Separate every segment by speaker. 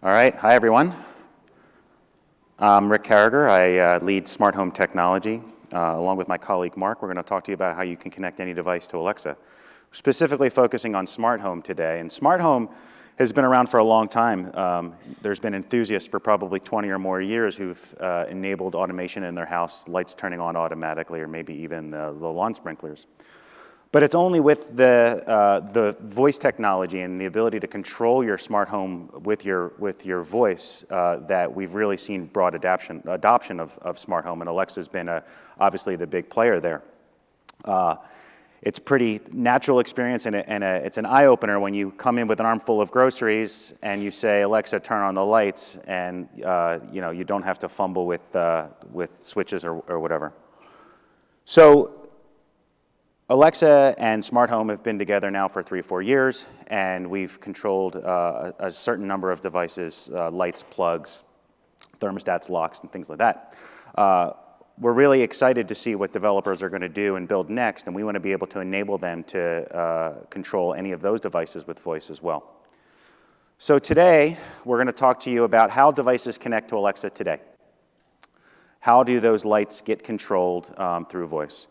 Speaker 1: All right, hi everyone. I'm Rick Carragher. I lead smart home technology. Along with my colleague Mark, we're going to talk to you about how you can connect any device to Alexa. Specifically focusing on smart home today. And smart home has been around for a long time. There's been enthusiasts for probably 20 or more years who've enabled automation in their house, lights turning on automatically, or maybe even the lawn sprinklers. But it's only with the voice technology and the ability to control your smart home with your voice that we've really seen broad adoption of smart home, and Alexa's been obviously the big player there. It's a pretty natural experience, and it's an eye-opener when you come in with an armful of groceries and you say, Alexa, turn on the lights, and you don't have to fumble with switches or whatever. So Alexa and smart home have been together now for 3 or 4 years, and we've controlled a certain number of devices, lights, plugs, thermostats, locks, and things like that. We're really excited to see what developers are going to do and build next, and we want to be able to enable them to control any of those devices with voice as well. So today, we're going to talk to you about how devices connect to Alexa today. How do those lights get controlled through voice?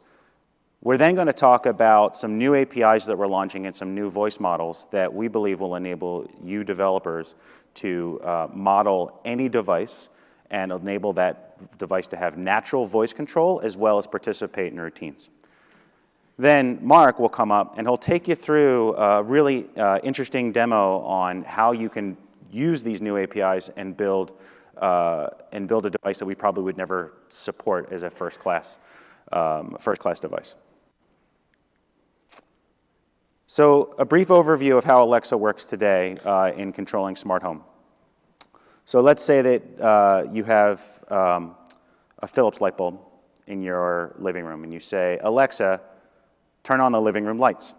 Speaker 1: We're then going to talk about some new APIs that we're launching and some new voice models that we believe will enable you developers to model any device and enable that device to have natural voice control as well as participate in routines. Then Mark will come up and he'll take you through a really interesting demo on how you can use these new APIs and build a device that we probably would never support as a first-class device. So a brief overview of how Alexa works today in controlling smart home. So let's say that you have a Philips light bulb in your living room, and you say, Alexa, turn on the living room lights.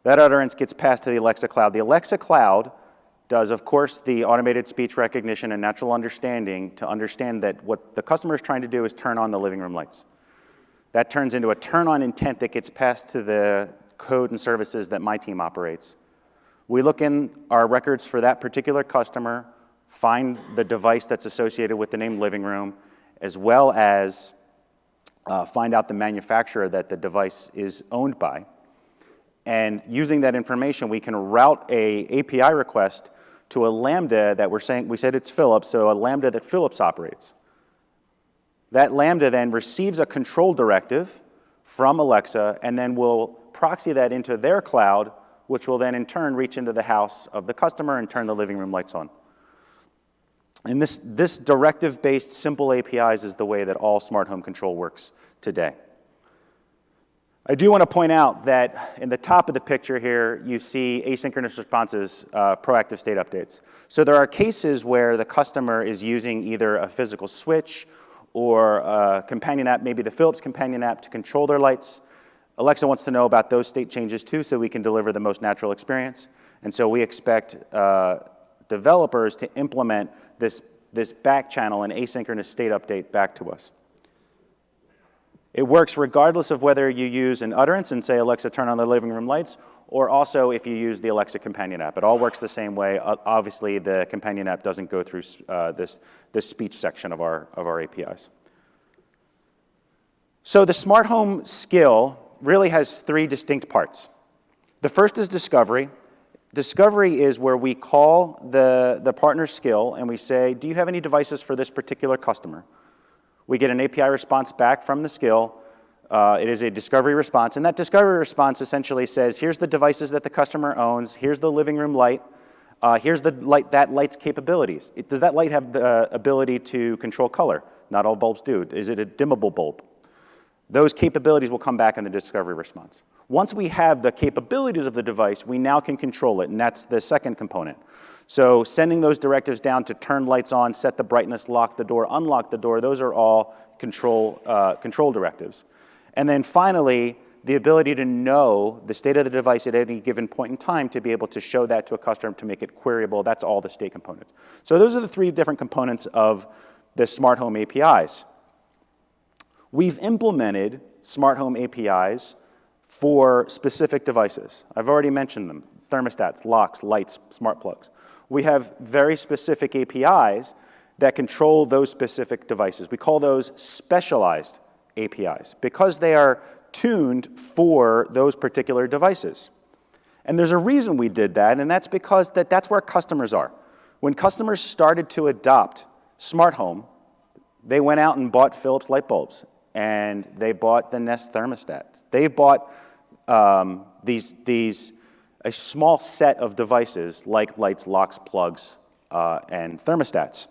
Speaker 1: That utterance gets passed to the Alexa cloud. The Alexa cloud does, of course, the automated speech recognition and natural understanding to understand that what the customer is trying to do is turn on the living room lights. That turns into a turn-on intent that gets passed to the code and services that my team operates. We look in our records for that particular customer, find the device that's associated with the name living room, as well as find out the manufacturer that the device is owned by. And using that information, we can route a API request to a Lambda that we said it's Philips, so a Lambda that Philips operates. That Lambda then receives a control directive from Alexa and then will proxy that into their cloud, which will then in turn reach into the house of the customer and turn the living room lights on. And this directive-based simple APIs is the way that all smart home control works today. I do want to point out that in the top of the picture here, you see asynchronous responses, proactive state updates. So there are cases where the customer is using either a physical switch or a companion app, maybe the Philips companion app, to control their lights. Alexa wants to know about those state changes too, so we can deliver the most natural experience. And so we expect developers to implement this back channel and asynchronous state update back to us. It works regardless of whether you use an utterance and say, Alexa, turn on the living room lights, or also if you use the Alexa companion app. It all works the same way. Obviously, the companion app doesn't go through this speech section of our APIs. So the smart home skill really has 3 distinct parts. The first is discovery. Discovery is where we call the partner skill and we say, do you have any devices for this particular customer? We get an API response back from the skill. It is a discovery response, and that discovery response essentially says, here's the devices that the customer owns, here's the living room light, here's that light's capabilities. Does that light have the ability to control color? Not all bulbs do. Is it a dimmable bulb? Those capabilities will come back in the discovery response. Once we have the capabilities of the device, we now can control it, and that's the second component. So sending those directives down to turn lights on, set the brightness, lock the door, unlock the door, those are all control directives. And then finally, the ability to know the state of the device at any given point in time to be able to show that to a customer to make it queryable. That's all the state components. So those are the 3 different components of the smart home APIs. We've implemented smart home APIs for specific devices. I've already mentioned them: thermostats, locks, lights, smart plugs. We have very specific APIs that control those specific devices. We call those specialized APIs because they are tuned for those particular devices. And there's a reason we did that, and that's because that's where customers are. When customers started to adopt smart home, they went out and bought Philips light bulbs, and they bought the Nest thermostats. They bought a small set of devices like lights, locks, plugs, and thermostats.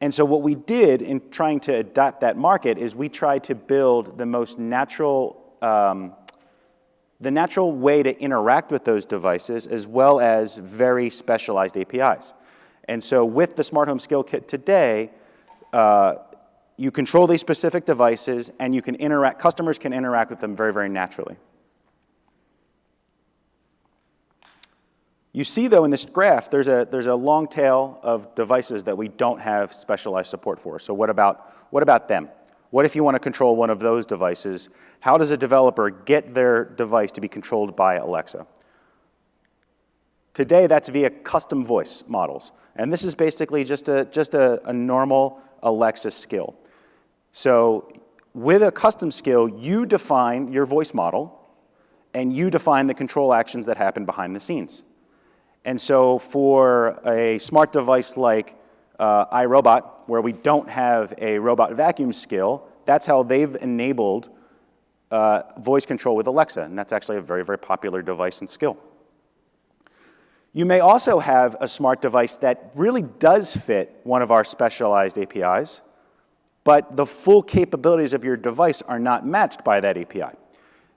Speaker 1: And so what we did in trying to adapt that market is we tried to build the most natural way to interact with those devices as well as very specialized APIs. And so with the Smart Home Skill Kit today, you control these specific devices and you can customers can interact with them very, very naturally. You see, though, in this graph, there's a long tail of devices that we don't have specialized support for. So what about them? What if you want to control one of those devices? How does a developer get their device to be controlled by Alexa? Today, that's via custom voice models. And this is basically just a normal Alexa skill. So with a custom skill, you define your voice model, and you define the control actions that happen behind the scenes. And so for a smart device like iRobot, where we don't have a robot vacuum skill, that's how they've enabled voice control with Alexa, and that's actually a very, very popular device and skill. You may also have a smart device that really does fit one of our specialized APIs, but the full capabilities of your device are not matched by that API.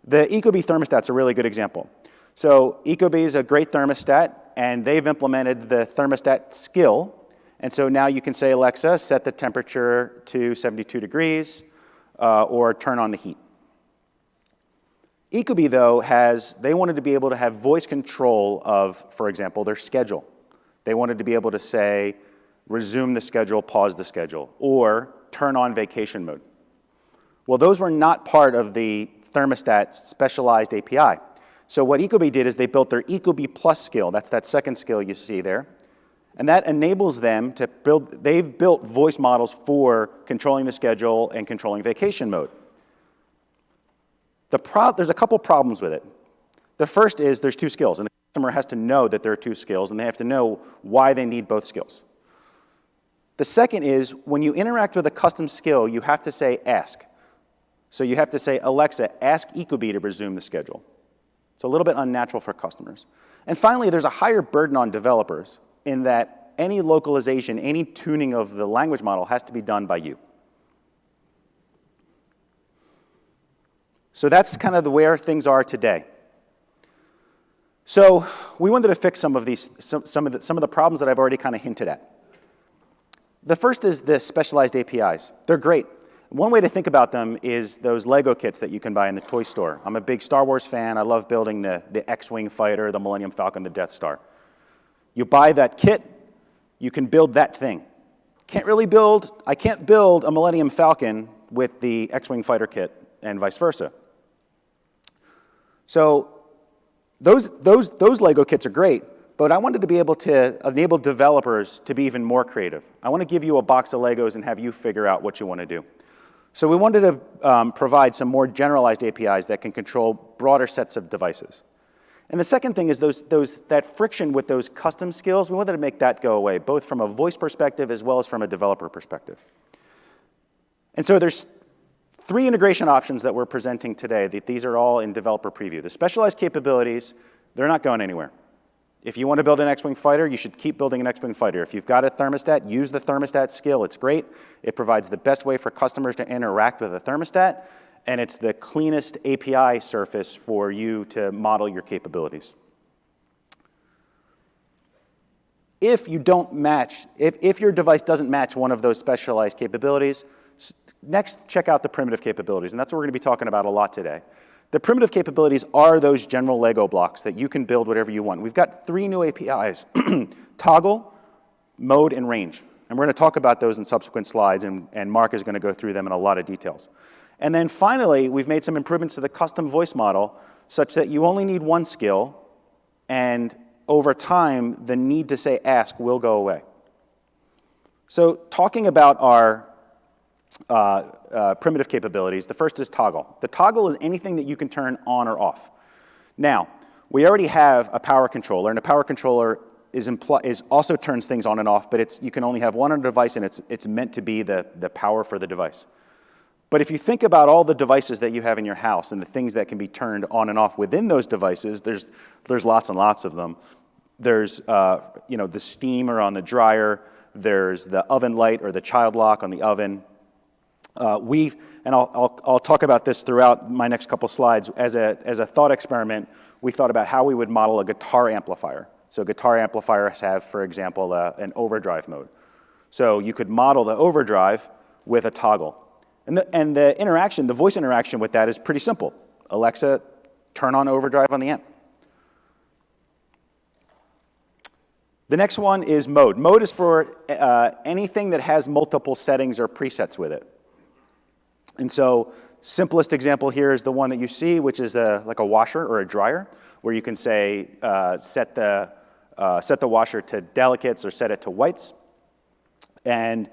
Speaker 1: The ecobee thermostat's a really good example. So ecobee is a great thermostat, and they've implemented the thermostat skill. And so now you can say, Alexa, set the temperature to 72 degrees, or turn on the heat. ecobee, though, they wanted to be able to have voice control of, for example, their schedule. They wanted to be able to say, resume the schedule, pause the schedule, or turn on vacation mode. Well, those were not part of the thermostat specialized API. So what ecobee did is they built their ecobee Plus skill. That's that second skill you see there. And that enables them to they've built voice models for controlling the schedule and controlling vacation mode. There's a couple problems with it. The first is there's two skills, and the customer has to know that there are two skills, and they have to know why they need both skills. The second is when you interact with a custom skill, you have to say ask. So you have to say, Alexa, ask ecobee to resume the schedule. It's a little bit unnatural for customers. And finally, there's a higher burden on developers in that any localization, any tuning of the language model has to be done by you. So that's kind of where things are today. So we wanted to fix some of the problems that I've already kind of hinted at. The first is the specialized APIs. They're great. One way to think about them is those Lego kits that you can buy in the toy store. I'm a big Star Wars fan. I love building the X-Wing fighter, the Millennium Falcon, the Death Star. You buy that kit, you can build that thing. I can't build a Millennium Falcon with the X-Wing fighter kit and vice versa. So those Lego kits are great, but I wanted to be able to enable developers to be even more creative. I want to give you a box of Legos and have you figure out what you want to do. So we wanted to provide some more generalized APIs that can control broader sets of devices. And the second thing is that friction with those custom skills, we wanted to make that go away, both from a voice perspective as well as from a developer perspective. And so there's 3 integration options that we're presenting today. These are all in developer preview. The specialized capabilities, they're not going anywhere. If you want to build an X-Wing fighter, you should keep building an X-Wing fighter. If you've got a thermostat, use the thermostat skill. It's great. It provides the best way for customers to interact with a thermostat, and it's the cleanest API surface for you to model your capabilities. If your device doesn't match one of those specialized capabilities, next check out the primitive capabilities, and that's what we're going to be talking about a lot today. The primitive capabilities are those general Lego blocks that you can build whatever you want. We've got 3 new APIs, toggle, mode, and range. And we're going to talk about those in subsequent slides, and Mark is going to go through them in a lot of details. And then finally, we've made some improvements to the custom voice model such that you only need one skill, and over time, the need to say ask will go away. So talking about our primitive capabilities, the first is toggle. The toggle is anything that you can turn on or off. Now, we already have a power controller, and a power controller is also turns things on and off, but you can only have one on a device, and it's meant to be the power for the device. But if you think about all the devices that you have in your house and the things that can be turned on and off within those devices, there's lots and lots of them. There's the steamer on the dryer. There's the oven light or the child lock on the oven. I'll talk about this throughout my next couple slides. As a thought experiment, we thought about how we would model a guitar amplifier. So guitar amplifiers have, for example, an overdrive mode. So you could model the overdrive with a toggle. And the voice interaction with that is pretty simple. Alexa, turn on overdrive on the amp. The next one is mode. Mode is for anything that has multiple settings or presets with it. And so simplest example here is the one that you see, which is like a washer or a dryer, where you can say set the washer to delicates or set it to whites. And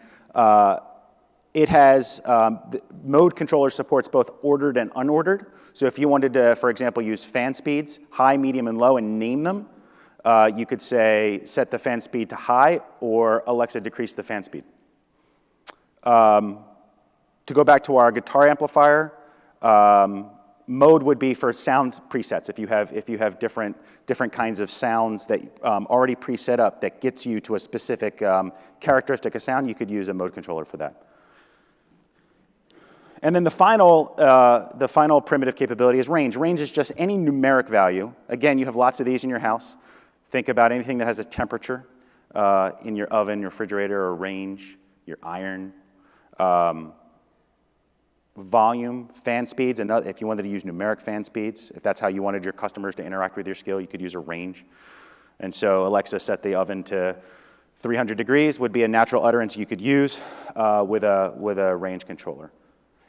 Speaker 1: it has, the mode controller supports both ordered and unordered. So if you wanted to, for example, use fan speeds, high, medium, and low, and name them, you could say set the fan speed to high, or Alexa decrease the fan speed. To go back to our guitar amplifier, mode would be for sound presets. If you have different kinds of sounds that already preset up that gets you to a specific characteristic of sound, you could use a mode controller for that. And then the final primitive capability is range. Range is just any numeric value. Again, you have lots of these in your house. Think about anything that has a temperature in your oven, your refrigerator, or range, your iron. Volume, fan speeds, and if you wanted to use numeric fan speeds, if that's how you wanted your customers to interact with your skill, you could use a range. And so Alexa set the oven to 300 degrees would be a natural utterance you could use with a range controller.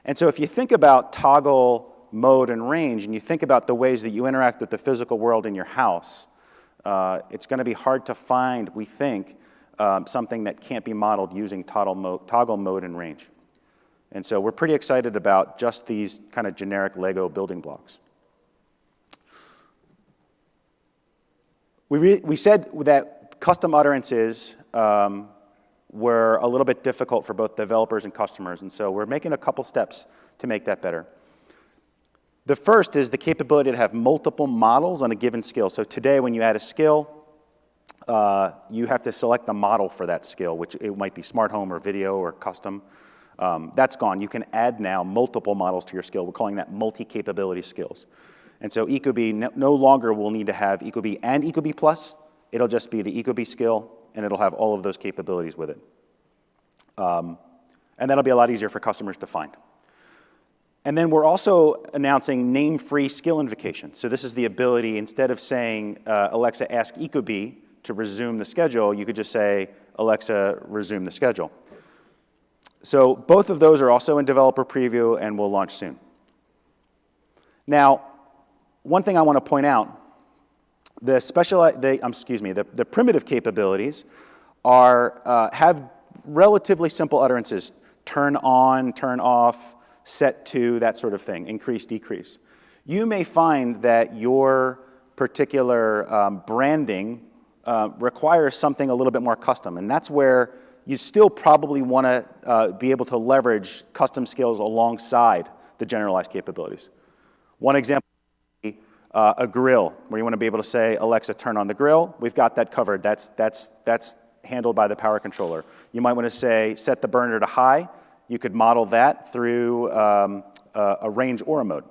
Speaker 1: And so if you think about toggle, mode, and range, and you think about the ways that you interact with the physical world in your house, it's going to be hard to find, we think, something that can't be modeled using toggle, mode, and range. And so we're pretty excited about just these kind of generic Lego building blocks. We said that custom utterances were a little bit difficult for both developers and customers, and so we're making a couple steps to make that better. The first is the capability to have multiple models on a given skill. So today when you add a skill, you have to select the model for that skill, which it might be smart home or video or custom. That's gone. You can add now multiple models to your skill. We're calling that multi-capability skills. And so ecobee no longer will need to have ecobee and ecobee plus. It'll just be the ecobee skill, and it'll have all of those capabilities with it. And that'll be a lot easier for customers to find. And then we're also announcing name-free skill invocation. So this is the ability, instead of saying, Alexa, ask ecobee to resume the schedule, you could just say, Alexa, resume the schedule. So both of those are also in developer preview and will launch soon. Now, one thing I want to point out, the primitive capabilities have relatively simple utterances: turn on, turn off, set to, that sort of thing, increase, decrease. You may find that your particular branding requires something a little bit more custom, and that's where you still probably want to be able to leverage custom skills alongside the generalized capabilities. One example would be a grill, where you want to be able to say, Alexa, turn on the grill. We've got that covered. That's handled by the power controller. You might want to say, set the burner to high. You could model that through a range or a mode.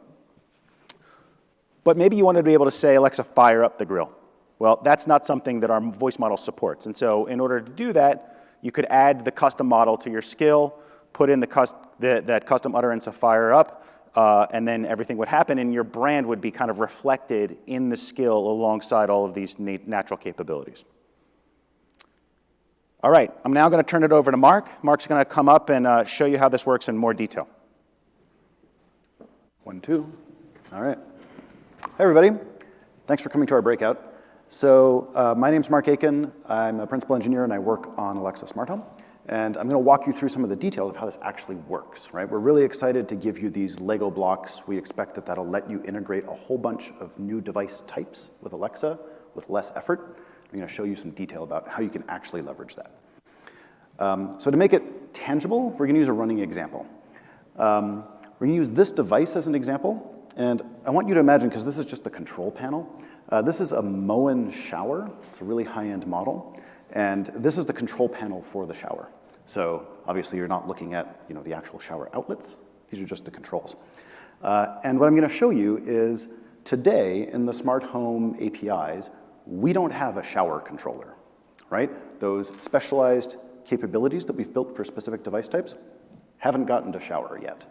Speaker 1: But maybe you want to be able to say, Alexa, fire up the grill. Well, that's not something that our voice model supports. And so in order to do that, you could add the custom model to your skill, put in that custom utterance of fire up, and then everything would happen, and your brand would be kind of reflected in the skill alongside all of these natural capabilities. All right, I'm now going to turn it over to Mark. Mark's going to come up and show you how this works in more detail.
Speaker 2: 1, 2. All right. Hey, everybody. Thanks for coming to our breakout. My name's Mark Aiken. I'm a principal engineer and I work on Alexa Smart Home. And I'm going to walk you through some of the details of how this actually works, right? We're really excited to give you these Lego blocks. We expect that that'll let you integrate a whole bunch of new device types with Alexa with less effort. I'm going to show you some detail about how you can actually leverage that. So to make it tangible, we're going to use a running example. We're going to use this device as an example. And I want you to imagine, because this is just the control panel, this is a Moen shower. It's a really high-end model. And this is the control panel for the shower. So obviously, you're not looking at the actual shower outlets. These are just the controls. And what I'm going to show you is today in the smart home APIs, we don't have a shower controller, right? Those specialized capabilities that we've built for specific device types haven't gotten to shower yet.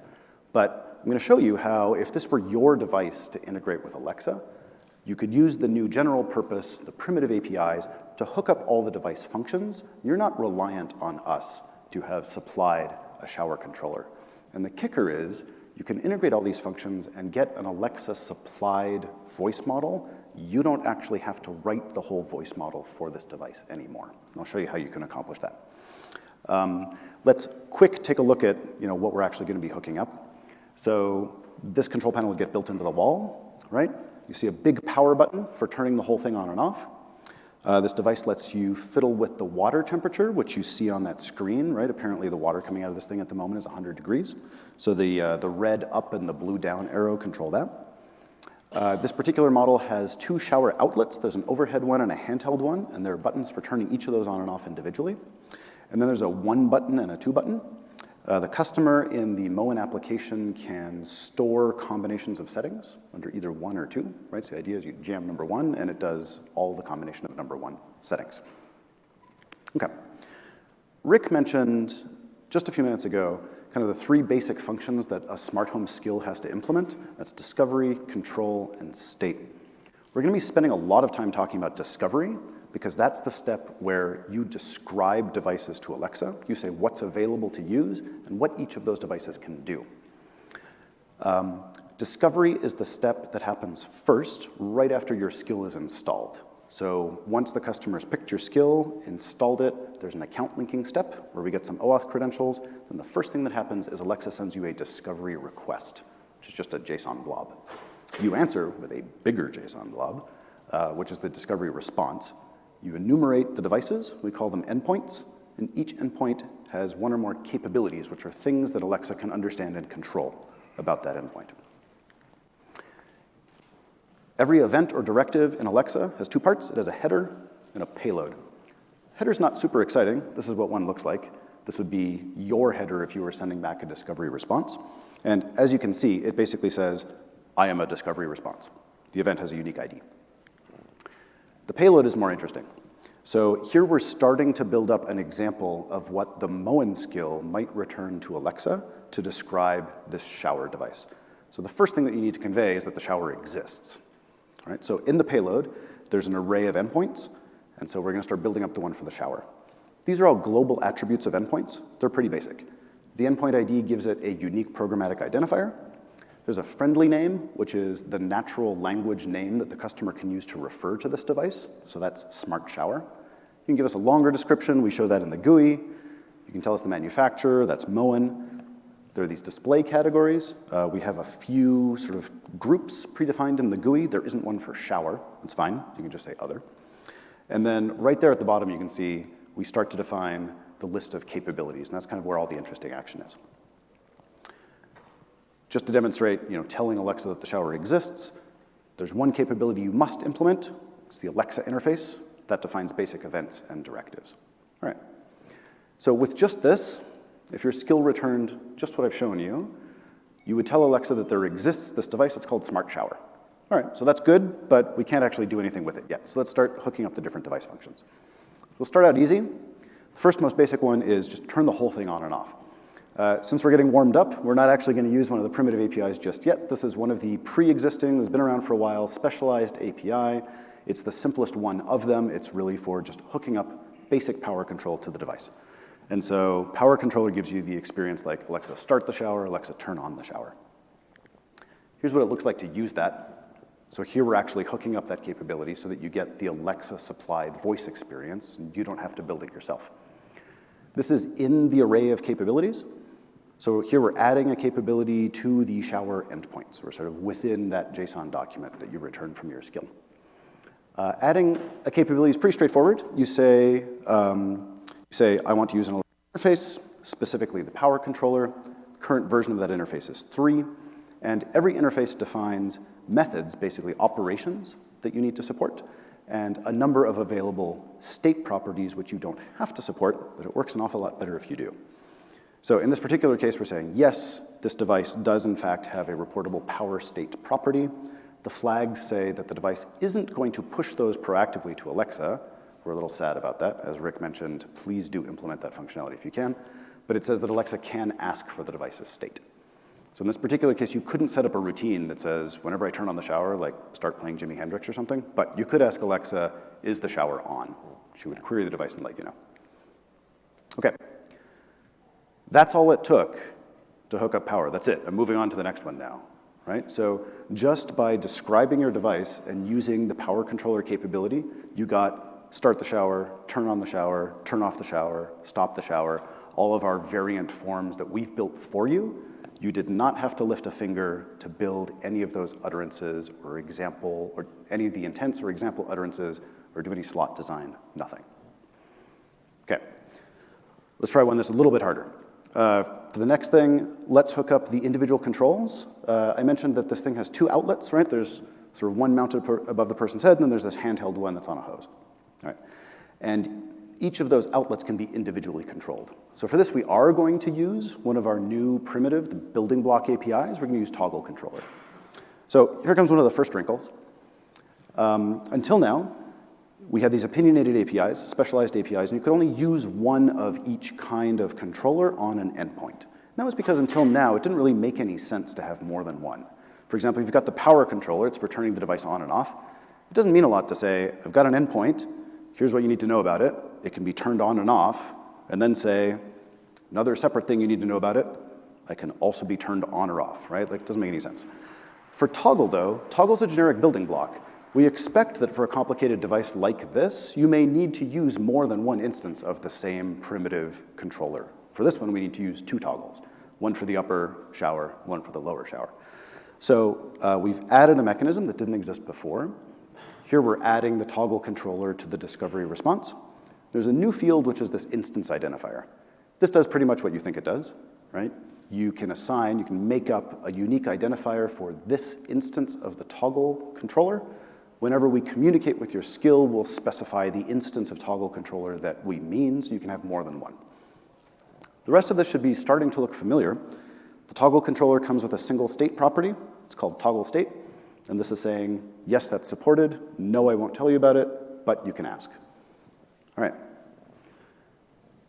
Speaker 2: But I'm going to show you how, if this were your device to integrate with Alexa, you could use the new general purpose, the primitive APIs, to hook up all the device functions. You're not reliant on us to have supplied a shower controller. And the kicker is, you can integrate all these functions and get an Alexa-supplied voice model. You don't actually have to write the whole voice model for this device anymore. And I'll show you how you can accomplish that. Let's take a look at what we're actually going to be hooking up. So this control panel will get built into the wall, right? You see a big power button for turning the whole thing on and off. This device lets you fiddle with the water temperature, which you see on that screen, right? Apparently the water coming out of this thing at the moment is 100 degrees. So the red up and the blue down arrow control that. This particular model has 2 shower outlets. There's an overhead one and a handheld one, and there are buttons for turning each of those on and off individually. And then there's a 1 button and a 2 button. The customer in the Moen application can store combinations of settings under either 1 or 2, right? So the idea is you jam number 1, and it does all the combination of number 1 settings. Okay. Rick mentioned just a few minutes ago kind of the 3 basic functions that a smart home skill has to implement. That's discovery, control, and state. We're going to be spending a lot of time talking about discovery, because that's the step where you describe devices to Alexa. You say what's available to use and what each of those devices can do. Discovery is the step that happens first, right after your skill is installed. So once the customer's picked your skill, installed it, there's an account linking step where we get some OAuth credentials. Then the first thing that happens is Alexa sends you a discovery request, which is just a JSON blob. You answer with a bigger JSON blob, which is the discovery response. You enumerate the devices, we call them endpoints, and each endpoint has 1 or more capabilities, which are things that Alexa can understand and control about that endpoint. Every event or directive in Alexa has 2 parts. It has a header and a payload. Header's not super exciting. This is what one looks like. This would be your header if you were sending back a discovery response. And as you can see, it basically says, I am a discovery response. The event has a unique ID. The payload is more interesting. So here we're starting to build up an example of what the Moen skill might return to Alexa to describe this shower device. So the first thing that you need to convey is that the shower exists. All right? So in the payload, there's an array of endpoints, and so we're going to start building up the one for the shower. These are all global attributes of endpoints. They're pretty basic. The endpoint ID gives it a unique programmatic identifier. There's a friendly name, which is the natural language name that the customer can use to refer to this device. So that's Smart Shower. You can give us a longer description. We show that in the GUI. You can tell us the manufacturer. That's Moen. There are these display categories. We have a few sort of groups predefined in the GUI. There isn't one for shower. It's fine. You can just say other. And then right there at the bottom, you can see we start to define the list of capabilities. And that's kind of where all the interesting action is. Just to demonstrate, telling Alexa that the shower exists, there's 1 capability you must implement. It's the Alexa interface. That defines basic events and directives. All right. So with just this, if your skill returned just what I've shown you, you would tell Alexa that there exists this device. It's called Smart Shower. All right, so that's good, but we can't actually do anything with it yet. So let's start hooking up the different device functions. We'll start out easy. The first most basic one is just turn the whole thing on and off. Since we're getting warmed up, we're not actually going to use one of the primitive APIs just yet. This is one of the pre-existing, that's been around for a while, specialized API. It's the simplest one of them. It's really for just hooking up basic power control to the device. And so Power Controller gives you the experience like Alexa start the shower, Alexa turn on the shower. Here's what it looks like to use that. So here we're actually hooking up that capability so that you get the Alexa-supplied voice experience, and you don't have to build it yourself. This is in the array of capabilities. So here we're adding a capability to the shower endpoint. So we're sort of within that JSON document that you return from your skill. Adding a capability is pretty straightforward. You say, I want to use an interface, specifically the power controller. Current version of that interface is 3. And every interface defines methods, basically operations, that you need to support, and a number of available state properties which you don't have to support, but it works an awful lot better if you do. So in this particular case, we're saying, yes, this device does in fact have a reportable power state property. The flags say that the device isn't going to push those proactively to Alexa. We're a little sad about that. As Rick mentioned, please do implement that functionality if you can. But it says that Alexa can ask for the device's state. So in this particular case, you couldn't set up a routine that says, whenever I turn on the shower, like start playing Jimi Hendrix or something. But you could ask Alexa, is the shower on? She would query the device and let you know. OK. That's all it took to hook up power. That's it. I'm moving on to the next one now. Right? So just by describing your device and using the power controller capability, you got start the shower, turn on the shower, turn off the shower, stop the shower, all of our variant forms that we've built for you. You did not have to lift a finger to build any of those utterances or example, or any of the intents or example utterances, or do any slot design, nothing. OK, let's try one that's a little bit harder. For the next thing, let's hook up the individual controls. I mentioned that this thing has 2 outlets, right? There's sort of one mounted above the person's head, and then there's this handheld one that's on a hose. All right. And each of those outlets can be individually controlled. So for this, we are going to use one of our new primitive, the building block APIs. We're going to use toggle controller. So here comes one of the first wrinkles. Until now, we had these opinionated APIs, specialized APIs, and you could only use one of each kind of controller on an endpoint. And that was because until now, it didn't really make any sense to have more than one. For example, if you've got the power controller, it's for turning the device on and off. It doesn't mean a lot to say, I've got an endpoint, here's what you need to know about it. It can be turned on and off, and then say, another separate thing you need to know about it, I can also be turned on or off, right? Like, it doesn't make any sense. For toggle, though, toggle's a generic building block. We expect that for a complicated device like this, you may need to use more than one instance of the same primitive controller. For this one, we need to use 2 toggles, one for the upper shower, one for the lower shower. So we've added a mechanism that didn't exist before. Here we're adding the toggle controller to the discovery response. There's a new field, which is this instance identifier. This does pretty much what you think it does, right? You can assign, you can make up a unique identifier for this instance of the toggle controller. Whenever we communicate with your skill, we'll specify the instance of toggle controller that we mean, so you can have more than one. The rest of this should be starting to look familiar. The toggle controller comes with a single state property. It's called toggle state. And this is saying, yes, that's supported. No, I won't tell you about it, but you can ask. All right.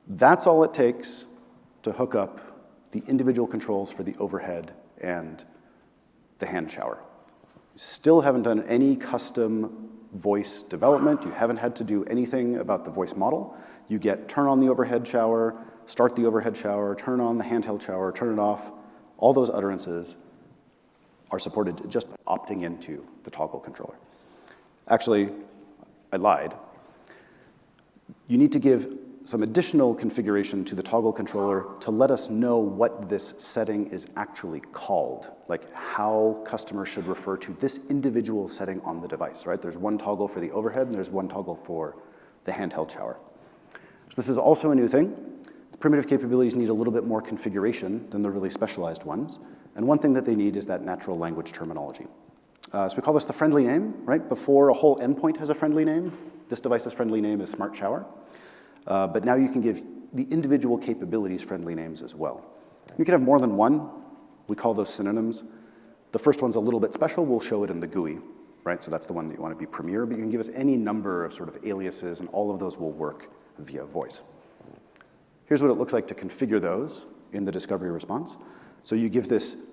Speaker 2: That's all it takes to hook up the individual controls for the overhead and the hand shower. You still haven't done any custom voice development. You haven't had to do anything about the voice model. You get turn on the overhead shower, start the overhead shower, turn on the handheld shower, turn it off. All those utterances are supported just by opting into the toggle controller. Actually, I lied. You need to give some additional configuration to the toggle controller to let us know what this setting is actually called, like how customers should refer to this individual setting on the device, right? There's one toggle for the overhead, and there's one toggle for the handheld shower. So this is also a new thing. The primitive capabilities need a little bit more configuration than the really specialized ones. And one thing that they need is that natural language terminology. So we call this the friendly name, right? Before a whole endpoint has a friendly name, this device's friendly name is Smart Shower. But now you can give the individual capabilities friendly names as well. You can have more than one. We call those synonyms. The first one's a little bit special. We'll show it in the GUI, right? So that's the one that you want to be premier, but you can give us any number of sort of aliases, and all of those will work via voice. Here's what it looks like to configure those in the discovery response. So you give this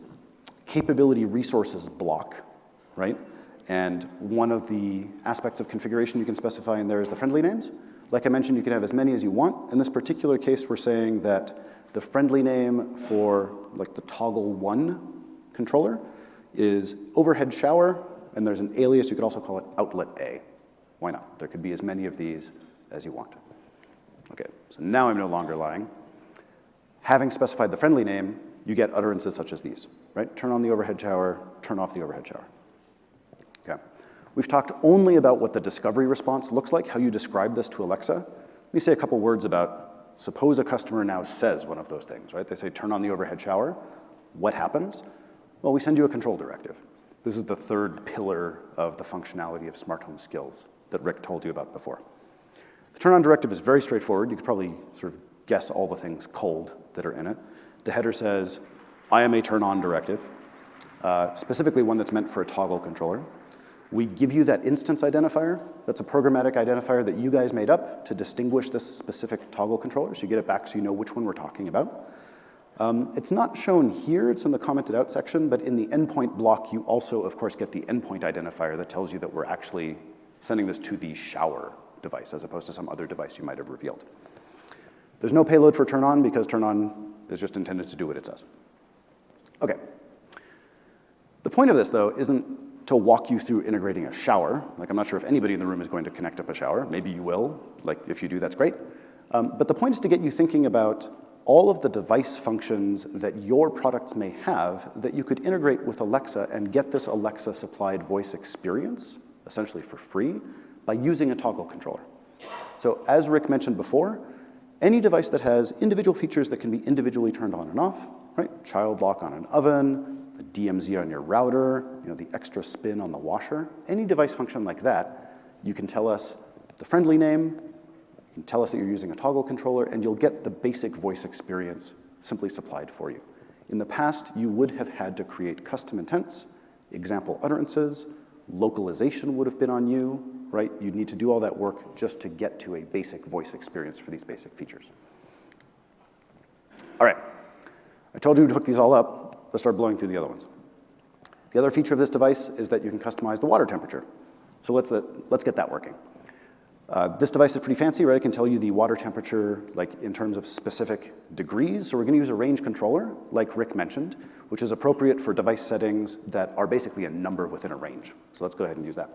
Speaker 2: capability resources block, right? And one of the aspects of configuration you can specify in there is the friendly names. Like I mentioned, you can have as many as you want. In this particular case, we're saying that the friendly name for like the toggle 1 controller is overhead shower and there's an alias, you could also call it outlet A. Why not? There could be as many of these as you want. Okay, so now I'm no longer lying. Having specified the friendly name, you get utterances such as these, right? Turn on the overhead shower, turn off the overhead shower. Okay. We've talked only about what the discovery response looks like, how you describe this to Alexa. Let me say a couple words about, suppose a customer now says one of those things, right? They say, turn on the overhead shower. What happens? Well, we send you a control directive. This is the third pillar of the functionality of smart home skills that Rick told you about before. The turn on directive is very straightforward. You could probably sort of guess all the things cold that are in it. The header says, I am a turn on directive, specifically one that's meant for a toggle controller. We give you that instance identifier. That's a programmatic identifier that you guys made up to distinguish this specific toggle controller. So you get it back so you know which one we're talking about. It's not shown here. It's in the commented out section. But in the endpoint block, you also, of course, get the endpoint identifier that tells you that we're actually sending this to the shower device as opposed to some other device you might have revealed. There's no payload for turn on because turn on is just intended to do what it says. Okay. The point of this, though, isn't to walk you through integrating a shower. Like, I'm not sure if anybody in the room is going to connect up a shower. Maybe you will. Like, if you do, that's great. But the point is to get you thinking about all of the device functions that your products may have that you could integrate with Alexa and get this Alexa-supplied voice experience, essentially for free, by using a toggle controller. So as Rick mentioned before, any device that has individual features that can be individually turned on and off, right? Child lock on an oven, the DMZ on your router, the extra spin on the washer, any device function like that, you can tell us the friendly name, you can tell us that you're using a toggle controller, and you'll get the basic voice experience simply supplied for you. In the past, you would have had to create custom intents, example utterances, localization would have been on you, right? You'd need to do all that work just to get to a basic voice experience for these basic features. All right, I told you to hook these all up. Let's start blowing through the other ones. The other feature of this device is that you can customize the water temperature. So let's get that working. This device is pretty fancy, right? It can tell you the water temperature like in terms of specific degrees. So we're going to use a range controller, like Rick mentioned, which is appropriate for device settings that are basically a number within a range. So let's go ahead and use that.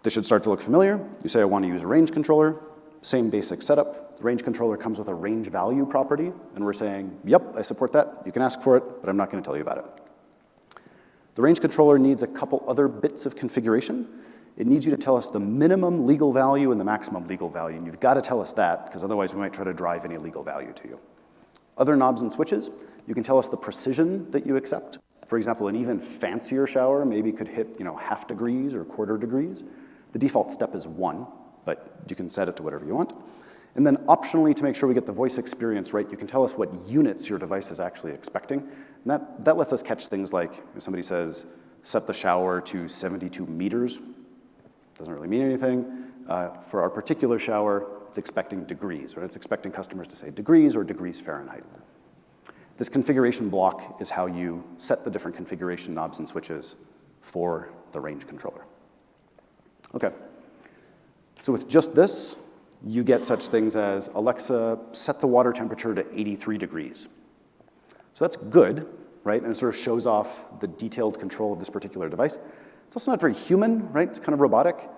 Speaker 2: This should start to look familiar. You say, I want to use a range controller. Same basic setup. The range controller comes with a range value property, and we're saying, yep, I support that. You can ask for it, but I'm not going to tell you about it. The range controller needs a couple other bits of configuration. It needs you to tell us the minimum legal value and the maximum legal value, and you've got to tell us that, because otherwise we might try to drive any legal value to you. Other knobs and switches, you can tell us the precision that you accept. For example, an even fancier shower maybe could hit half degrees or quarter degrees. The default step is 1, but you can set it to whatever you want. And then optionally, to make sure we get the voice experience right, you can tell us what units your device is actually expecting. And that lets us catch things like if somebody says, set the shower to 72 meters. Doesn't really mean anything. For our particular shower, it's expecting degrees, right? It's expecting customers to say degrees or degrees Fahrenheit. This configuration block is how you set the different configuration knobs and switches for the range controller. Okay, so with just this, you get such things as Alexa, set the water temperature to 83 degrees. So that's good, right? And it sort of shows off the detailed control of this particular device. It's also not very human, right? It's kind of robotic.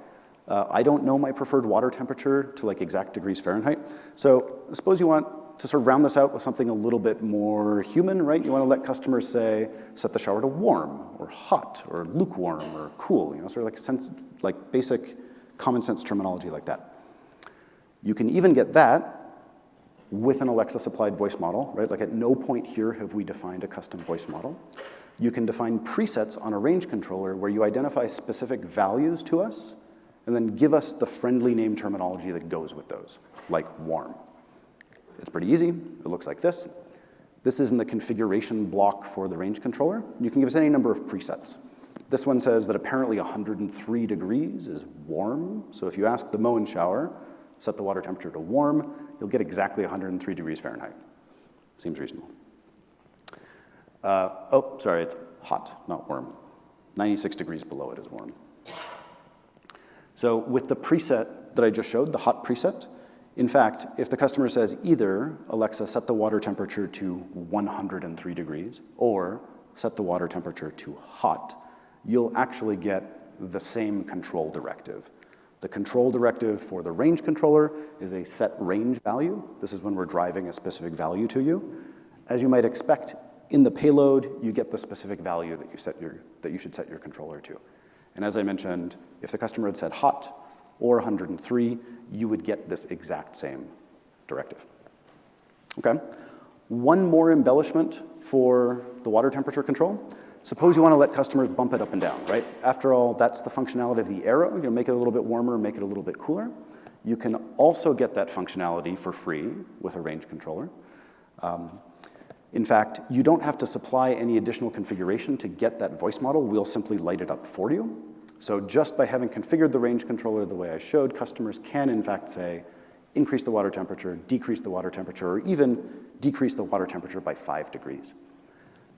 Speaker 2: I don't know my preferred water temperature to like exact degrees Fahrenheit. So suppose you want to sort of round this out with something a little bit more human, right? You want to let customers say, set the shower to warm or hot or lukewarm or cool, sort of like basic common sense terminology like that. You can even get that with an Alexa supplied voice model, right? Like at no point here have we defined a custom voice model. You can define presets on a range controller where you identify specific values to us and then give us the friendly name terminology that goes with those, like warm. It's pretty easy. It looks like this. This is in the configuration block for the range controller. You can give us any number of presets. This one says that apparently 103 degrees is warm. So if you ask the Moen shower, set the water temperature to warm, you'll get exactly 103 degrees Fahrenheit. Seems reasonable. Sorry, it's hot, not warm. 96 degrees below it is warm. So with the preset that I just showed, the hot preset, in fact, if the customer says either, Alexa, set the water temperature to 103 degrees, or set the water temperature to hot, you'll actually get the same control directive. The control directive for the range controller is a set range value. This is when we're driving a specific value to you. As you might expect, in the payload, you get the specific value that you should set your controller to. And as I mentioned, if the customer had said hot or 103, you would get this exact same directive. Okay? One more embellishment for the water temperature control. Suppose you want to let customers bump it up and down, right? After all, that's the functionality of the arrow. You make it a little bit warmer, make it a little bit cooler. You can also get that functionality for free with a range controller. In fact, you don't have to supply any additional configuration to get that voice model. We'll simply light it up for you. So just by having configured the range controller the way I showed, customers can, in fact, say, increase the water temperature, decrease the water temperature, or even decrease the water temperature by 5 degrees.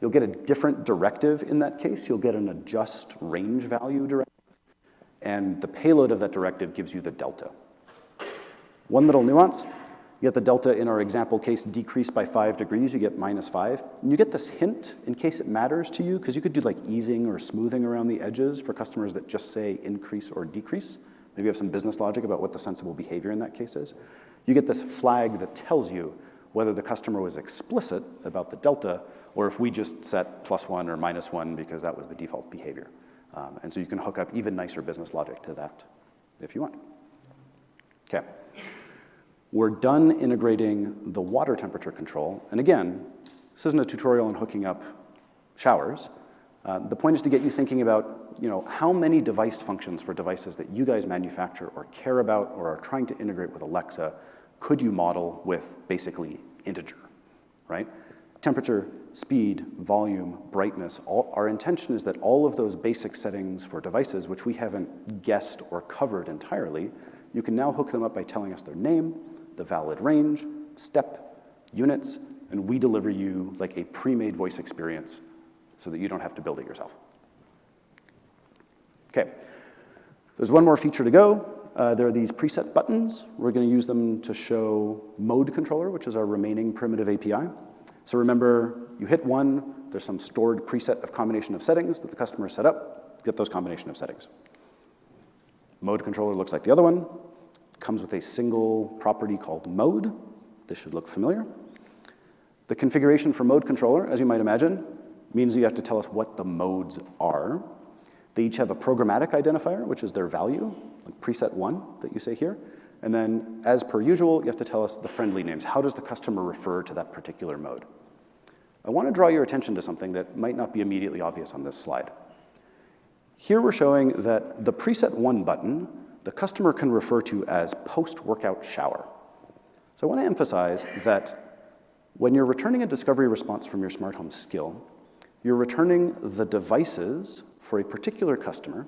Speaker 2: You'll get a different directive in that case. You'll get an adjust range value directive, and the payload of that directive gives you the delta. One little nuance, you get the delta in our example case decreased by 5 degrees, you get -5. And you get this hint in case it matters to you, because you could do like easing or smoothing around the edges for customers that just say increase or decrease. Maybe you have some business logic about what the sensible behavior in that case is. You get this flag that tells you whether the customer was explicit about the delta, or if we just set +1 or -1 because that was the default behavior. And so you can hook up even nicer business logic to that if you want. Okay. We're done integrating the water temperature control. And again, this isn't a tutorial on hooking up showers. The point is to get you thinking about, how many device functions for devices that you guys manufacture or care about or are trying to integrate with Alexa could you model with basically integer, right? Temperature, speed, volume, brightness, our intention is that all of those basic settings for devices, which we haven't guessed or covered entirely, you can now hook them up by telling us their name, the valid range, step, units, and we deliver you like a pre-made voice experience so that you don't have to build it yourself. Okay, there's one more feature to go. There are these preset buttons. We're going to use them to show mode controller, which is our remaining primitive API. So remember, you hit one, there's some stored preset of combination of settings that the customer set up, get those combination of settings. Mode controller looks like the other one. Comes with a single property called mode. This should look familiar. The configuration for mode controller, as you might imagine, means you have to tell us what the modes are. They each have a programmatic identifier, which is their value, like preset 1 that you say here. And then, as per usual, you have to tell us the friendly names. How does the customer refer to that particular mode? I want to draw your attention to something that might not be immediately obvious on this slide. Here we're showing that the preset 1 button, the customer can refer to as post-workout shower. So I want to emphasize that when you're returning a discovery response from your smart home skill, you're returning the devices for a particular customer,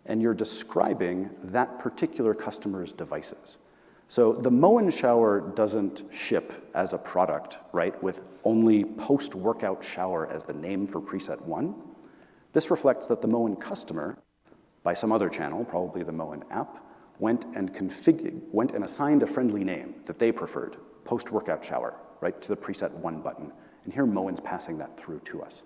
Speaker 2: and you're describing that particular customer's devices. So the Moen shower doesn't ship as a product, right, with only post-workout shower as the name for preset 1. This reflects that the Moen customer, by some other channel, probably the Moen app, went and assigned a friendly name that they preferred, post-workout shower, right, to the preset 1 button. And here Moen's passing that through to us.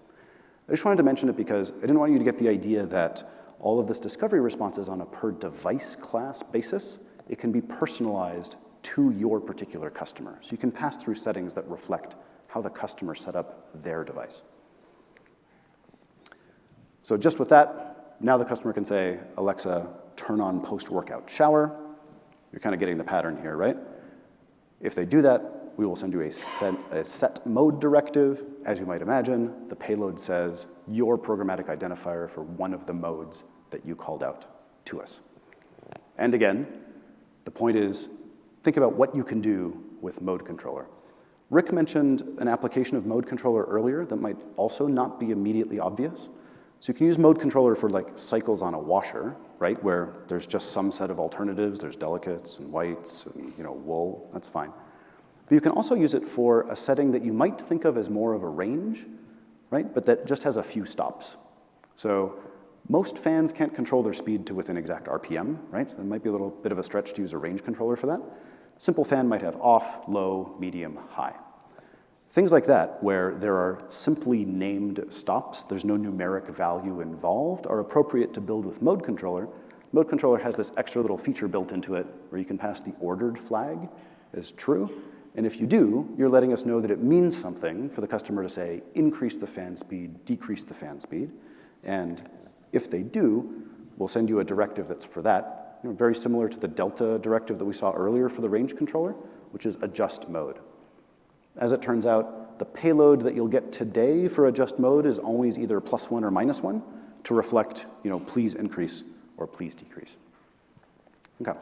Speaker 2: I just wanted to mention it because I didn't want you to get the idea that all of this discovery response is on a per device class basis. It can be personalized to your particular customer. So you can pass through settings that reflect how the customer set up their device. So just with that, now the customer can say, Alexa, turn on post-workout shower. You're kind of getting the pattern here, right? If they do that, we will send you a set mode directive. As you might imagine, the payload says your programmatic identifier for one of the modes that you called out to us. And again, the point is, think about what you can do with mode controller. Rick mentioned an application of mode controller earlier that might also not be immediately obvious. So you can use mode controller for like cycles on a washer, right, where there's just some set of alternatives. There's delicates and whites and wool. That's fine. But you can also use it for a setting that you might think of as more of a range, right, but that just has a few stops. So most fans can't control their speed to within exact RPM, right? So there might be a little bit of a stretch to use a range controller for that. Simple fan might have off, low, medium, high. Things like that, where there are simply named stops, there's no numeric value involved, are appropriate to build with Mode Controller. Mode Controller has this extra little feature built into it where you can pass the ordered flag as true. And if you do, you're letting us know that it means something for the customer to say, increase the fan speed, decrease the fan speed. And if they do, we'll send you a directive that's for that. Very similar to the Delta directive that we saw earlier for the range controller, which is adjust mode. As it turns out, the payload that you'll get today for adjust mode is always either +1 or -1 to reflect, please increase or please decrease. Okay.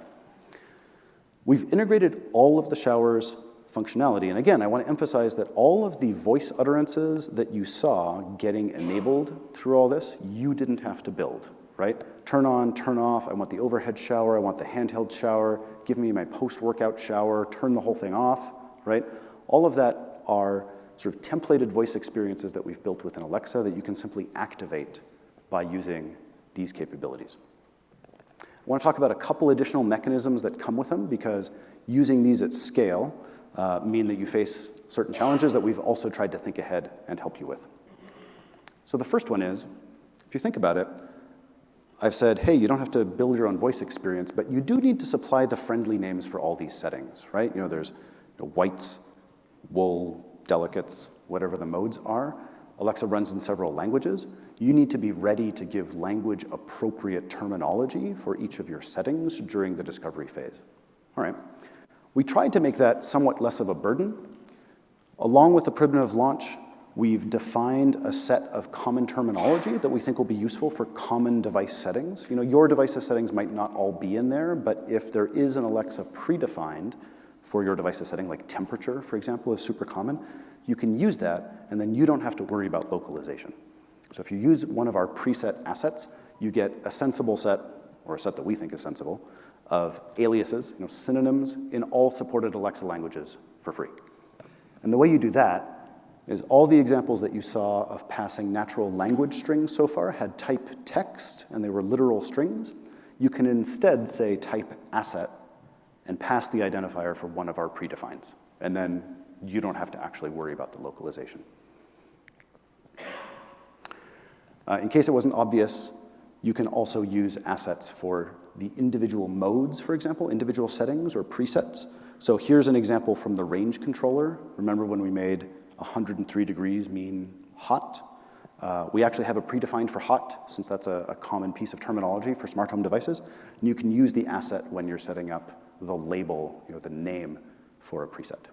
Speaker 2: We've integrated all of the shower's functionality. And again, I want to emphasize that all of the voice utterances that you saw getting enabled through all this, you didn't have to build, right? Turn on, turn off, I want the overhead shower, I want the handheld shower, give me my post-workout shower, turn the whole thing off, right? All of that are sort of templated voice experiences that we've built within Alexa that you can simply activate by using these capabilities. I want to talk about a couple additional mechanisms that come with them because using these at scale mean that you face certain challenges that we've also tried to think ahead and help you with. So the first one is, if you think about it, I've said, hey, you don't have to build your own voice experience, but you do need to supply the friendly names for all these settings, right? There's whites, wool, delicates, whatever the modes are. Alexa runs in several languages. You need to be ready to give language-appropriate terminology for each of your settings during the discovery phase. All right. We tried to make that somewhat less of a burden. Along with the primitive launch, we've defined a set of common terminology that we think will be useful for common device settings. Your device's settings might not all be in there, but if there is an Alexa predefined for your device's setting, like temperature, for example, is super common, you can use that, and then you don't have to worry about localization. So if you use one of our preset assets, you get a sensible set, or a set that we think is sensible, of aliases, synonyms in all supported Alexa languages for free. And the way you do that is all the examples that you saw of passing natural language strings so far had type text, and they were literal strings. You can instead say type asset and pass the identifier for one of our predefines. And then you don't have to actually worry about the localization. In case it wasn't obvious, you can also use assets for the individual modes, for example, individual settings or presets. So here's an example from the range controller. Remember when we made 103 degrees mean hot? We actually have a predefined for hot, since that's a common piece of terminology for smart home devices. And you can use the asset when you're setting up the label, the name for a preset.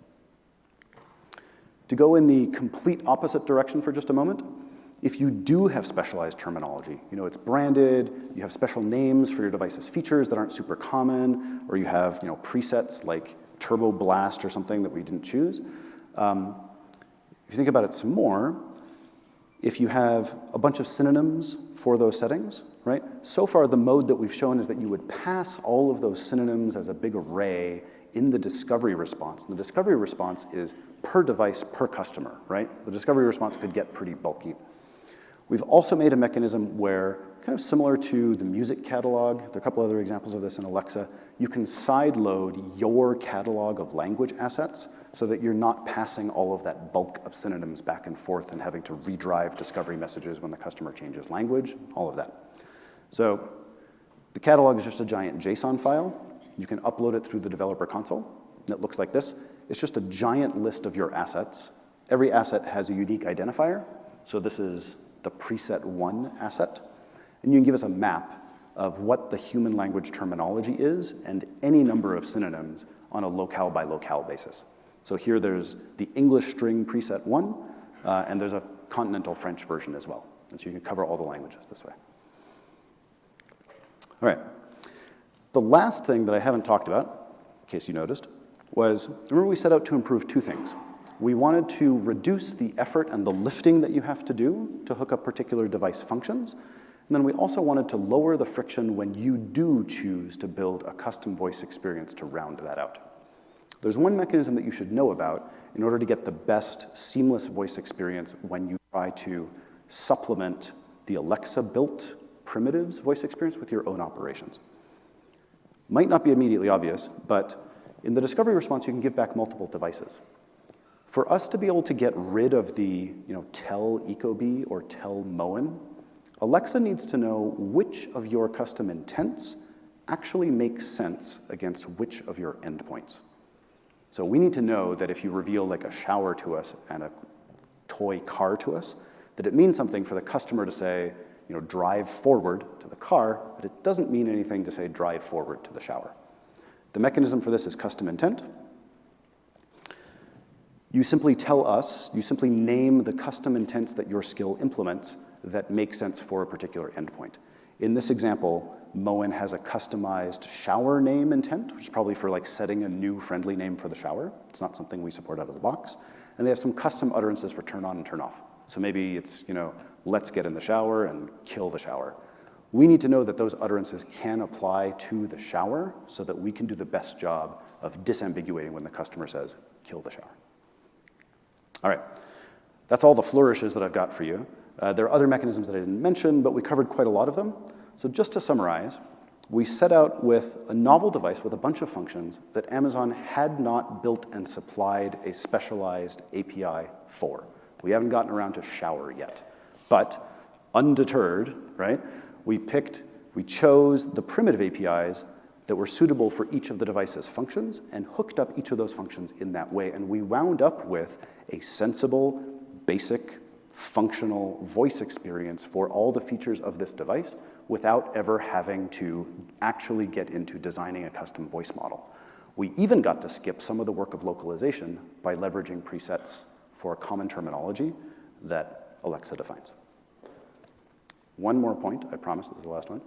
Speaker 2: To go in the complete opposite direction for just a moment, if you do have specialized terminology, it's branded, you have special names for your device's features that aren't super common, or you have, presets like Turbo Blast or something that we didn't choose. If you think about it some more, if you have a bunch of synonyms for those settings, right? So far, the mode that we've shown is that you would pass all of those synonyms as a big array in the discovery response. And the discovery response is per device, per customer, right? The discovery response could get pretty bulky. We've also made a mechanism where, kind of similar to the music catalog, there are a couple other examples of this in Alexa, you can sideload your catalog of language assets so that you're not passing all of that bulk of synonyms back and forth and having to redrive discovery messages when the customer changes language, all of that. So the catalog is just a giant JSON file. You can upload it through the developer console, and it looks like this. It's just a giant list of your assets. Every asset has a unique identifier, so this is the preset 1 asset. And you can give us a map of what the human language terminology is and any number of synonyms on a locale by locale basis. So here there's the English string preset 1, and there's a continental French version as well. And so you can cover all the languages this way. All right. The last thing that I haven't talked about, in case you noticed, was, remember we set out to improve two things. We wanted to reduce the effort and the lifting that you have to do to hook up particular device functions. And then we also wanted to lower the friction when you do choose to build a custom voice experience to round that out. There's one mechanism that you should know about in order to get the best seamless voice experience when you try to supplement the Alexa-built primitives voice experience with your own operations. Might not be immediately obvious, but in the discovery response, you can give back multiple devices. For us to be able to get rid of the tell ecobee or tell Moen, Alexa needs to know which of your custom intents actually makes sense against which of your endpoints. So we need to know that if you reveal like a shower to us and a toy car to us, that it means something for the customer to say, drive forward to the car, but it doesn't mean anything to say drive forward to the shower. The mechanism for this is custom intent. You simply tell us, you simply name the custom intents that your skill implements that make sense for a particular endpoint. In this example, Moen has a customized shower name intent, which is probably for like setting a new friendly name for the shower. It's not something we support out of the box. And they have some custom utterances for turn on and turn off. So maybe it's, let's get in the shower and kill the shower. We need to know that those utterances can apply to the shower so that we can do the best job of disambiguating when the customer says, kill the shower. All right, that's all the flourishes that I've got for you. There are other mechanisms that I didn't mention, but we covered quite a lot of them. So just to summarize, we set out with a novel device with a bunch of functions that Amazon had not built and supplied a specialized API for. We haven't gotten around to shower yet. But undeterred, right, we chose the primitive APIs that were suitable for each of the device's functions and hooked up each of those functions in that way. And we wound up with a sensible, basic, functional voice experience for all the features of this device without ever having to actually get into designing a custom voice model. We even got to skip some of the work of localization by leveraging presets for a common terminology that Alexa defines. One more point, I promise this is the last one.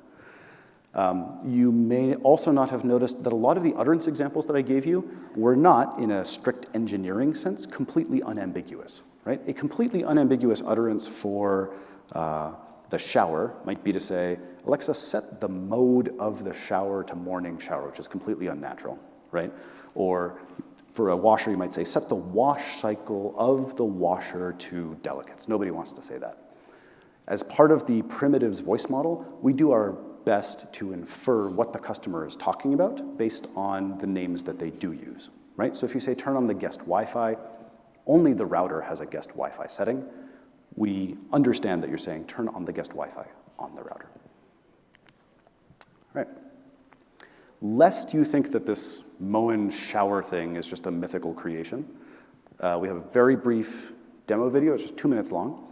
Speaker 2: You may also not have noticed that a lot of the utterance examples that I gave you were not, in a strict engineering sense, completely unambiguous. Right? A completely unambiguous utterance for the shower might be to say, Alexa, set the mode of the shower to morning shower, which is completely unnatural, right? Or for a washer, you might say, set the wash cycle of the washer to delicates. Nobody wants to say that. As part of the primitives voice model, we do our best to infer what the customer is talking about based on the names that they do use, right? So if you say turn on the guest Wi-Fi, only the router has a guest Wi-Fi setting. We understand that you're saying turn on the guest Wi-Fi on the router. All right. Lest you think that this Moen shower thing is just a mythical creation, we have a very brief demo video. It's just 2 minutes long.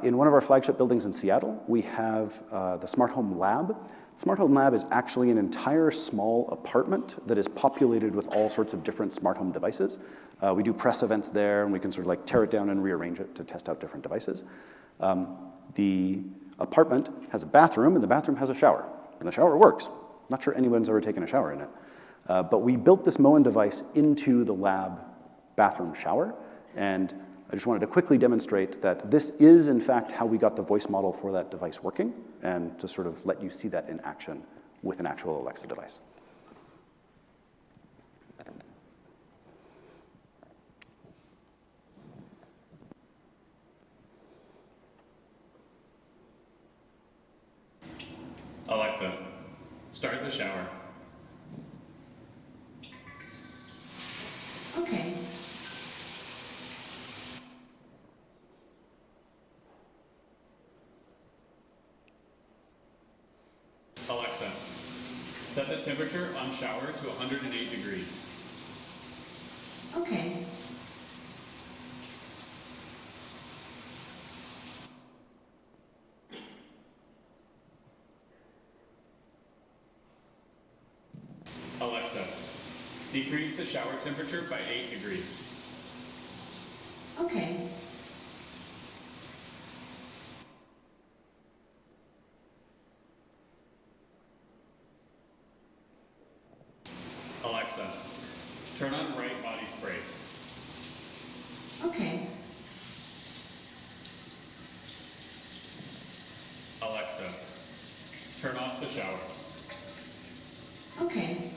Speaker 2: In one of our flagship buildings in Seattle, we have the Smart Home Lab. Smart Home Lab is actually an entire small apartment that is populated with all sorts of different smart home devices. We do press events there, and we can sort of like tear it down and rearrange it to test out different devices. The apartment has a bathroom, and the bathroom has a shower, and the shower works. Not sure anyone's ever taken a shower in it. But we built this Moen device into the lab bathroom shower, and I just wanted to quickly demonstrate that this is, in fact, how we got the voice model for that device working, and to sort of let you see that in action with an actual Alexa device.
Speaker 3: Alexa, start the shower.
Speaker 4: Okay.
Speaker 3: Alexa, set the temperature on shower to 108 degrees.
Speaker 4: Okay.
Speaker 3: Alexa, decrease the shower temperature by 8 degrees.
Speaker 4: Okay.
Speaker 3: Alexa, turn on right body spray.
Speaker 4: Okay.
Speaker 3: Alexa, turn off the shower.
Speaker 4: Okay.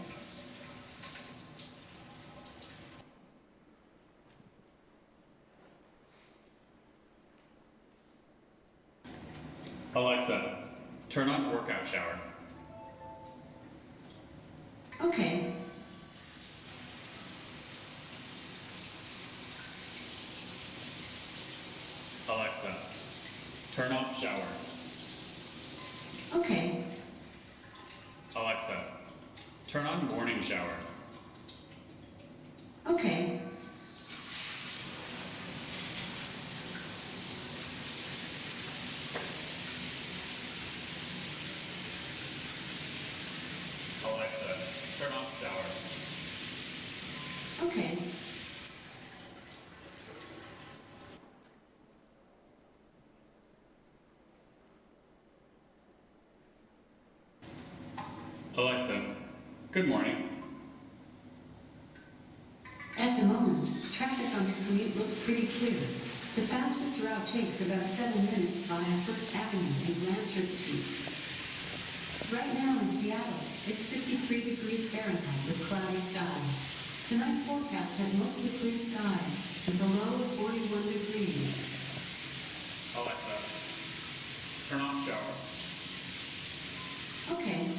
Speaker 3: Alexa, turn on workout shower.
Speaker 4: Okay.
Speaker 3: turn off shower.
Speaker 4: Okay.
Speaker 3: Alexa, turn on morning shower.
Speaker 4: Okay.
Speaker 3: Alexa, turn off shower.
Speaker 4: Okay.
Speaker 3: Alexa, good morning.
Speaker 4: At the moment, traffic on your commute looks pretty clear. The fastest route takes about 7 minutes via First Avenue and Blanchard Street. Right now in Seattle, it's 53 degrees Fahrenheit with cloudy skies. Tonight's forecast has mostly clear skies with a low of 41 degrees.
Speaker 3: Alexa, turn off shower.
Speaker 4: Okay.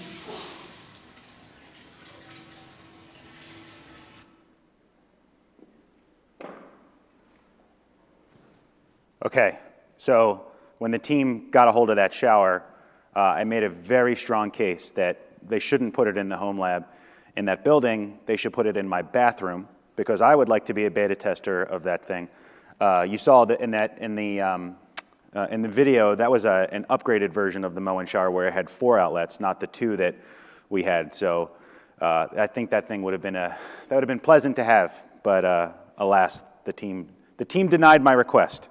Speaker 1: Okay, so when the team got a hold of that shower, I made a very strong case that they shouldn't put it in the home lab in that building. They should put it in my bathroom because I would like to be a beta tester of that thing. You saw that in the video, that was an upgraded version of the Moen shower where it had 4 outlets, not the 2 that we had. So I think that thing would have been pleasant to have, but alas, the team denied my request.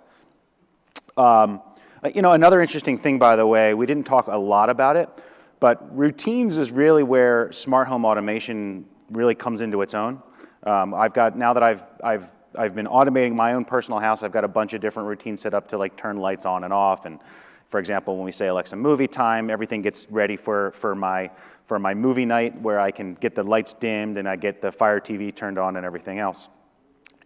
Speaker 1: Another interesting thing, by the way, we didn't talk a lot about it, but routines is really where smart home automation really comes into its own. Now that I've been automating my own personal house, I've got a bunch of different routines set up to like turn lights on and off. And for example, when we say Alexa movie time, everything gets ready for my movie night where I can get the lights dimmed and I get the Fire TV turned on and everything else.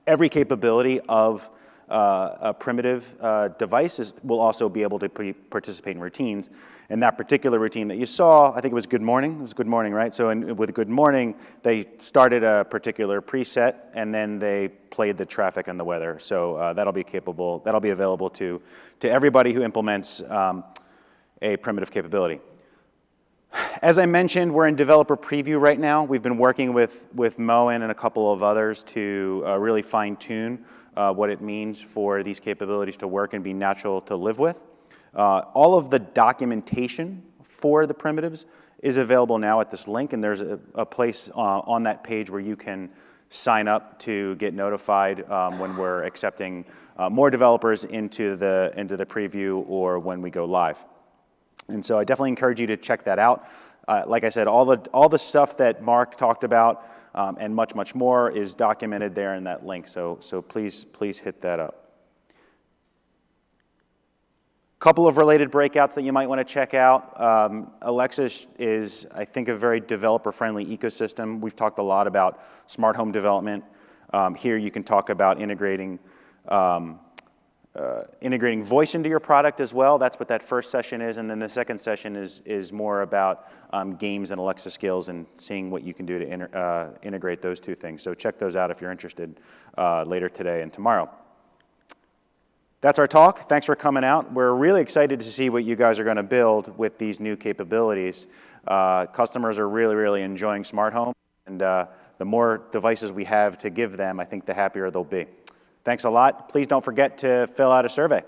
Speaker 1: Every capability of a primitive device will also be able to participate in routines. And that particular routine that you saw, I think it was Good Morning. It was Good Morning, right? So with Good Morning, they started a particular preset, and then they played the traffic and the weather. So that'll be available to everybody who implements a primitive capability. As I mentioned, we're in developer preview right now. We've been working with Moen and a couple of others to really fine-tune what it means for these capabilities to work and be natural to live with. All of the documentation for the primitives is available now at this link, and there's a place on that page where you can sign up to get notified when we're accepting more developers into the preview or when we go live. And so I definitely encourage you to check that out. Like I said, all the stuff that Mark talked about and much more is documented there in that link. So please hit that up. Couple of related breakouts that you might want to check out. Alexa is, I think, a very developer-friendly ecosystem. We've talked a lot about smart home development. Here you can talk about integrating voice into your product as well. That's what that first session is. And then the second session is more about games and Alexa skills and seeing what you can do to integrate those two things. So check those out if you're interested later today and tomorrow. That's our talk. Thanks for coming out. We're really excited to see what you guys are going to build with these new capabilities. Customers are really enjoying smart home, and the more devices we have to give them, I think the happier they'll be. Thanks a lot. Please don't forget to fill out a survey.